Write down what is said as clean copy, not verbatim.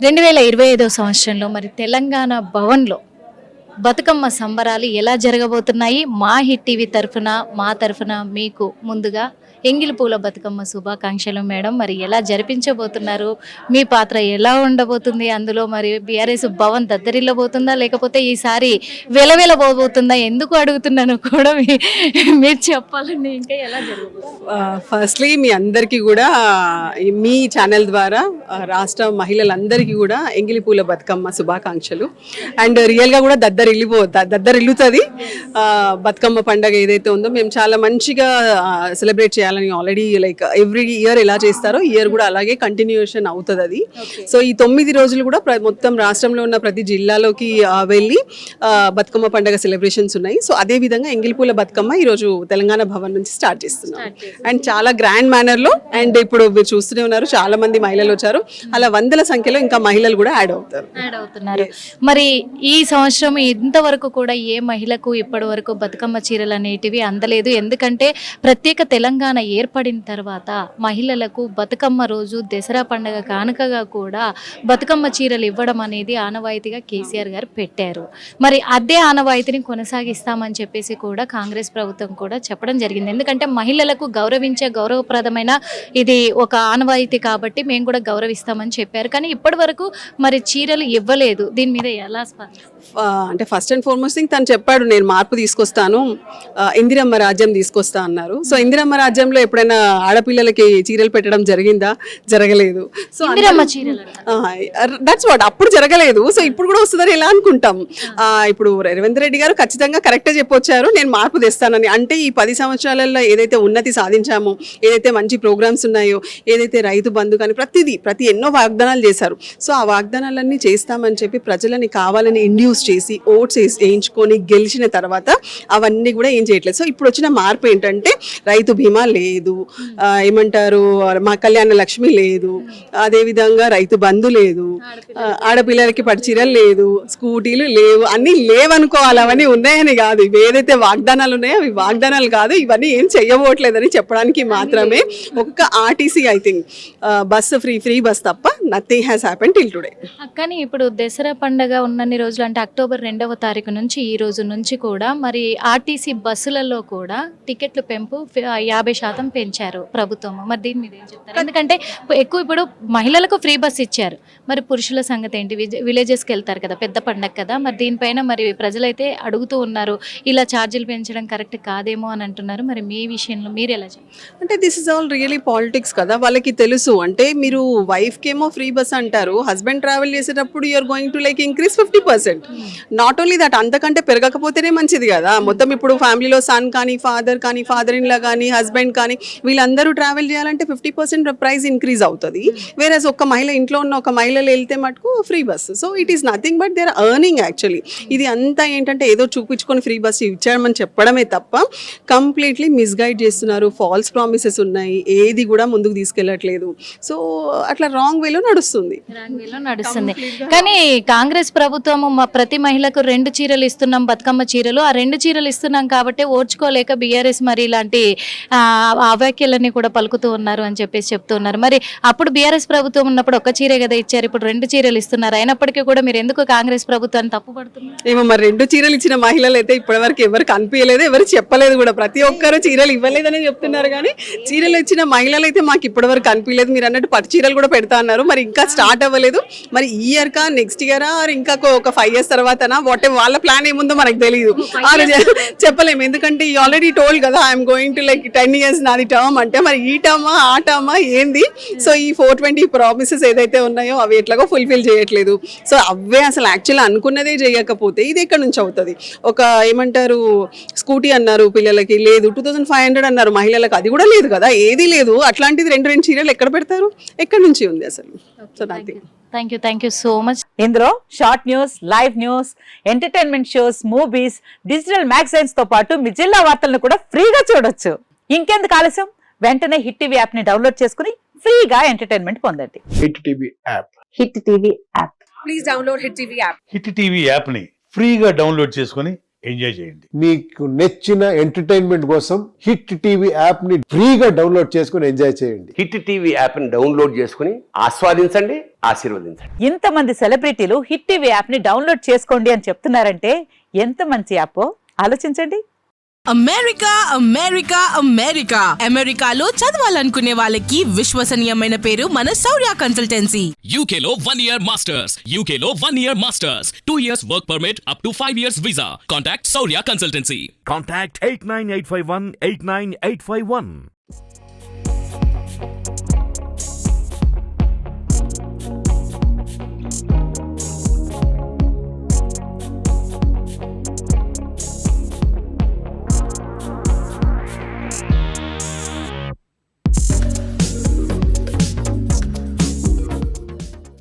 2025 సంవత్సరంలో మరి తెలంగాణ భవన్లో బతుకమ్మ సంబరాలు ఎలా జరగబోతున్నాయి? మా హిట్ టీవీ తరఫున మా తరఫున మీకు ముందుగా ఎంగిలి పూల బతుకమ్మ శుభాకాంక్షలు మేడం. మరి ఎలా జరిపించబోతున్నారు? మీ పాత్ర ఎలా ఉండబోతుంది అందులో? మరి బీఆర్ఎస్ భవన్ దద్దరిల్లబోతుందా లేకపోతే ఈసారి వెలవెలబోతుందా? ఎందుకు అడుగుతున్నాను కూడా మీరు చెప్పాలండి. ఇంకా ఎలా జరుగుతుంది? ఫస్ట్లీ మీ అందరికీ కూడా మీ ఛానల్ ద్వారా రాష్ట్ర మహిళలందరికీ కూడా ఎంగిలి పూల బతుకమ్మ శుభాకాంక్షలు. అండ్ రియల్గా కూడా దద్దరిల్లుతుంది బతుకమ్మ పండగ ఏదైతే ఉందో. మేము చాలా మంచిగా సెలబ్రేట్ చేయాలని ఆల్రెడీ లైక్ ఎవ్రీ ఇయర్ ఎలా చేస్తారో ఈ ఇయర్ కూడా అలాగే కంటిన్యూషన్ అవుతుంది అది. సో ఈ 9 రోజులు కూడా మొత్తం రాష్ట్రంలో ఉన్న ప్రతి జిల్లాలోకి వెళ్ళి బతుకమ్మ పండగ సెలబ్రేషన్స్ ఉన్నాయి. సో అదే విధంగా ఎంగిలి పూల బతుకమ్మ ఈరోజు తెలంగాణ భవన్ నుంచి స్టార్ట్ చేస్తున్నాం. అండ్ చాలా గ్రాండ్ మేనర్లో. అండ్ ఇప్పుడు మీరు చూస్తూనే ఉన్నారు చాలా మంది మహిళలు వచ్చారు. అలా వందల సంఖ్యలో ఇంకా మహిళలు కూడా యాడ్ అవుతున్నారు. మరి ఈ సంవత్సరం ఇంతవరకు కూడా ఏ మహిళకు ఇప్పటి వరకు బతుకమ్మ చీరలు అనేటివి అందలేదు. ఎందుకంటే ప్రత్యేక తెలంగాణ ఏర్పడిన తర్వాత మహిళలకు బతుకమ్మ రోజు దసరా పండుగ కానుకగా కూడా బతుకమ్మ చీరలు ఇవ్వడం అనేది ఆనవాయితీగా కేసీఆర్ గారు పెట్టారు. మరి అదే ఆనవాయితీని కొనసాగిస్తామని చెప్పేసి కూడా కాంగ్రెస్ ప్రభుత్వం కూడా చెప్పడం జరిగింది. ఎందుకంటే మహిళలకు గౌరవించే గౌరవప్రదమైన ఇది ఒక ఆనవాయితీ కాబట్టి మేము కూడా గౌరవిస్తామని చెప్పారు. కానీ ఇప్పటి వరకు మరి చీరలు ఇవ్వలేదు. దీని మీద ఎలా అంటే ఫస్ట్ అండ్ ఫార్మోస్ట్ థింగ్ తను చెప్పాడు నేను మార్పు తీసుకొస్తాను, ఇందిరమ్మ రాజ్యం తీసుకొస్తా అన్నారు. సో ఇందిరమ్మ రాజ్యంలో ఎప్పుడైనా ఆడపిల్లలకి చీరలు పెట్టడం జరిగిందా? జరగలేదు. సో దట్స్ వాట్, అప్పుడు జరగలేదు. సో ఇప్పుడు కూడా వస్తుందని ఎలా అనుకుంటాం? ఇప్పుడు రేవంత్ రెడ్డి గారు ఖచ్చితంగా కరెక్టే చెప్పొచ్చారు నేను మార్పు తెస్తానని. అంటే ఈ 10 సంవత్సరాలలో ఏదైతే ఉన్నతి సాధించామో, ఏదైతే మంచి ప్రోగ్రామ్స్ ఉన్నాయో, ఏదైతే రైతు బంధు కానీ ప్రతి ఎన్నో వాగ్దానాలు చేశారు. సో ఆ వాగ్దానాలన్నీ చేస్తామని చెప్పి ప్రజలని కావాలని ఇండ్యూస్ చేసి ఓట్స్ వేయించుకొని గెలిచిన తర్వాత అవన్నీ కూడా ఏం చేయట్లేదు. సో ఇప్పుడు వచ్చిన మార్పు ఏంటంటే రైతు బీమా లేదు, ఏమంటారు మా కళ్యాణ లక్ష్మి లేదు, అదేవిధంగా రైతు బంధు లేదు, ఆడపిల్లలకి పట్టుచీరలు లేదు, స్కూటీలు లేవు. అన్నీ లేవనుకోవాలి, అవన్నీ ఉన్నాయని కాదు. ఇవి ఏదైతే వాగ్దానాలు ఉన్నాయో అవి వాగ్దానాలు కాదు, ఇవన్నీ ఏం చెయ్యబోట్లేదని చెప్పడానికి మాత్రమే. ఒక్క RTC I think bus free bus తప్ప nothing has happen till today. కానీ ఇప్పుడు దసరా పండుగ ఉన్నన్ని రోజులు అంటే అక్టోబర్ 2వ తారీఖు నుంచి ఈ రోజు నుంచి కూడా మరి ఆర్టీసీ బస్సులలో కూడా టికెట్లు పెంపు 50% పెంచారు ప్రభుత్వం. మరి దీని మీద ఏం చెప్తారు? ఎందుకంటే ఎక్కువ ఇప్పుడు మహిళలకు ఫ్రీ బస్ ఇచ్చారు, మరి పురుషుల సంగతి ఏంటి? విలేజెస్కి వెళ్తారు కదా, పెద్ద పండగ కదా. మరి దీనిపైన మరి ప్రజలైతే అడుగుతూ ఉన్నారు ఇలా ఛార్జీలు పెంచడం కరెక్ట్ కాదేమో అని అంటున్నారు. మరి మీ విషయంలో మీరు ఎలా చెప్తారు? అంటే this is all really politics కదా, వాళ్ళకి తెలుసు. అంటే మీరు వైఫ్కి ఏమో ఫ్రీ బస్ అంటారు, హస్బెండ్ ట్రావెల్ చేసేటప్పుడు you're going to like increase 50%. Not only that, అంతకంటే పెరగకపోతేనే మంచిది కదా. మొత్తం ఇప్పుడు ఫ్యామిలీలో సన్ కానీ ఫాదర్ ఇన్ లా కానీ హస్బెండ్ కానీ వీళ్ళందరూ ట్రావెల్ చేయాలంటే 50% ప్రైస్ ఇంక్రీజ్ అవుతుంది. వేరే ఒక మహిళ ఇంట్లో ఉన్న ఒక మహిళలు వెళ్తే మటుకు free bus. So it is nothing but they are earning actually. ఇది అంతా ఏంటంటే ఏదో చూపించుకొని ఫ్రీ బస్ ఇచ్చామని చెప్పడమే తప్ప కంప్లీట్లీ మిస్గైడ్ చేస్తున్నారు. ఫాల్స్ ప్రామిసెస్ ఉన్నాయి, ఏది కూడా ముందుకు తీసుకెళ్ళట్లేదు. సో అట్లా రాంగ్ వేలో నడుస్తుంది. కానీ కాంగ్రెస్ ప్రభుత్వం ప్రతి మహిళకు 2 చీరలు ఇస్తున్నాం, బతుకమ్మ చీరలు. ఆ 2 చీరలు ఇస్తున్నాం కాబట్టి ఓర్చుకోలేక బీఆర్ఎస్ మరి ఇలాంటి అవ్యాఖ్యలన్నీ కూడా పలుకుతూ ఉన్నారు అని చెప్పేసి చెప్తూ ఉన్నారు. మరి అప్పుడు బీఆర్ఎస్ ప్రభుత్వం ఉన్నప్పుడు ఒక చీరే కదా ఇచ్చారు, ఇప్పుడు 2 చీరలు ఇస్తున్నారు. అయినప్పటికీ కూడా మీరు ఎందుకు కాంగ్రెస్ ప్రభుత్వాన్ని తప్పుపడుతున్నారు? ఏమో మరి 2 చీరలు ఇచ్చిన మహిళలు అయితే ఇప్పటివరకు ఎవరు కనిపించలేదు, ఎవరు చెప్పలేదు కూడా. ప్రతి ఒక్కరు చీరలు ఇవ్వలేదని చెప్తున్నారు, కానీ చీరలు ఇచ్చిన మహిళలు అయితే మాకు ఇప్పటివరకు కనిపించలేదు. మీరు అన్నట్టు పట్టు చీరలు కూడా పెడతా అన్నారు, మరి ఇంకా స్టార్ట్ అవ్వలేదు. మరి ఈ ఇయర్ కా నెక్స్ట్ ఇయర్ ఇంకా ఒక 5 years తర్వాతనా వాట్ వాళ్ళ ప్లాన్ ఏముందో మనకు తెలియదు, చెప్పలేము. ఎందుకంటే ఈ ఆల్రెడీ టోల్ కదా I'm going to like 10 years నాది టర్మ్ అంటే మరి ఈ టర్మా ఆ టర్మా ఏంది? సో ఈ 420 ప్రామిసెస్ ఏదైతే ఉన్నాయో అవి ఎట్లాగో ఫుల్ఫిల్ చేయట్లేదు. సో అవే అసలు యాక్చువల్లీ అనుకున్నదే చేయకపోతే ఇది ఎక్కడి నుంచి అవుతుంది? ఒక ఏమంటారు స్కూటీ అన్నారు పిల్లలకి లేదు, 2500 అన్నారు మహిళలకు, అది కూడా లేదు కదా, ఏది లేదు. అట్లాంటిది 2 చీరలు ఎక్కడ పెడతారు? ఎక్కడి నుంచి ఉంది అసలు? So nothing. Thank you so much. ఇందులో short news, live news, entertainment shows, movies, digital magazines తో పాటు మీ జిల్లా వార్తలను కూడా ఫ్రీగా చూడొచ్చు. ఇంకెందుకు ఆలస్యం? వెంటనే హిట్ టీవీ యాప్ ని డౌన్లోడ్ చేసుకుని ఫ్రీగా ఎంటర్టైన్మెంట్ పొందండి. Hit TV app. Hit TV app. Please download hit TV app. Hit TV app ని ఫ్రీగా డౌన్లోడ్ చేసుకుని ఎంజాయ్ చేయండి. మీకు నచ్చిన ఎంటర్టైన్మెంట్ కోసం హిట్ టీవీ యాప్ ని ఫ్రీగా డౌన్లోడ్ చేసుకుని ఎంజాయ్ చేయండి. హిట్ టీవీ యాప్ ని డౌన్లోడ్ చేసుకుని ఆస్వాదించండి, ఆశీర్వదించండి. ఇంతమంది సెలబ్రిటీలు హిట్ టీవీ యాప్ ని డౌన్లోడ్ చేసుకోండి అని చెప్తున్నారంటే ఎంత మంచి యాప్ ఆలోచించండి. అమెరికా అమెరికా అమెరికా అమెరికాలో చదవాలనుకునే వాళ్ళకి విశ్వసనీయమైన పేరు మన శౌర్య కన్సల్టెన్సీ. UK లో 1 year masters. UK లో 1 year masters. 2 years work permit up to 5 years visa. Contact Saurya Consultancy. Contact 89851 89851.